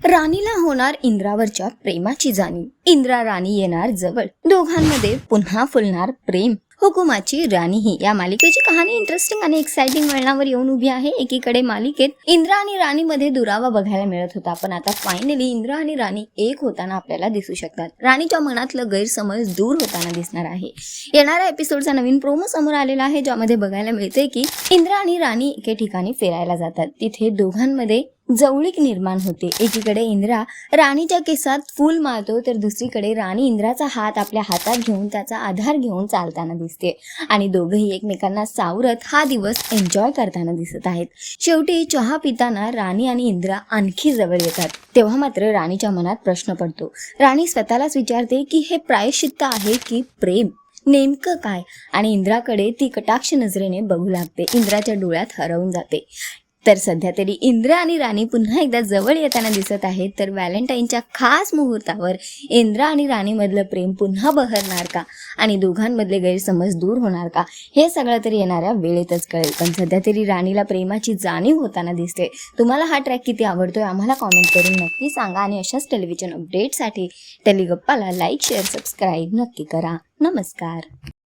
राणीला होणार इंद्रावरच्या प्रेमाची जाणीव. इंद्रा राणी येणार जवळ, दोघांमध्ये पुन्हा फुलणार प्रेम. हुकुमाची राणीही या मालिकेची कहाणी इंटरेस्टिंग आणि एक्साइटिंग वळणावर येऊन उभी आहे. एकीकडे मालिकेत इंद्रा आणि राणीमध्ये दुरावा बघायला मिळत होता, पण आता फायनली इंद्रा आणि राणी एक होताना आपल्याला दिसू शकतात. राणीच्या मनातलं गैरसमज दूर होताना दिसणार आहे. येणाऱ्या एपिसोडचा नवीन प्रोमो समोर आलेला आहे, ज्यामध्ये बघायला मिळते की इंद्रा आणि राणी एके ठिकाणी फिरायला जातात. तिथे दोघांमध्ये जवळीक निर्माण होते. एकीकडे इंद्रा राणीच्या केसात फूल मारतो, तर दुसरीकडे राणी इंद्राचा हात आपल्या हातात घेऊन त्याचा आधार घेऊन चालताना दिसते आणि दोघंही एकमेकांना सावरत हा दिवस एन्जॉय करताना दिसत आहेत. शेवटी चहा पिताना राणी आणि इंद्रा आणखी जवळ येतात. तेव्हा मात्र राणीच्या मनात प्रश्न पडतो. राणी स्वतःलाच विचारते की हे प्रायश्चित्त आहे की प्रेम, नेमकं काय? आणि इंद्राकडे ती कटाक्ष नजरेने बघू लागते. इंद्राच्या डोळ्यात हरवून जाते. तर सध्या तरी इंद्रा आणि राणी पुन्हा एकदा जवळ येताना दिसत आहेत. तर व्हॅलेंटाईनच्या खास मुहूर्तावर इंद्रा आणि राणीमधलं प्रेम पुन्हा बहरणार का आणि दोघांमधले गैरसमज दूर होणार का, हे सगळं तरी येणाऱ्या वेळेतच कळेल. पण सध्या तरी राणीला प्रेमाची जाणीव होताना दिसते. तुम्हाला हा ट्रॅक किती आवडतोय आम्हाला कॉमेंट करून नक्की सांगा आणि अशाच टेलिव्हिजन अपडेटसाठी टेलिगप्पाला लाईक, शेअर, सबस्क्राईब नक्की करा. नमस्कार.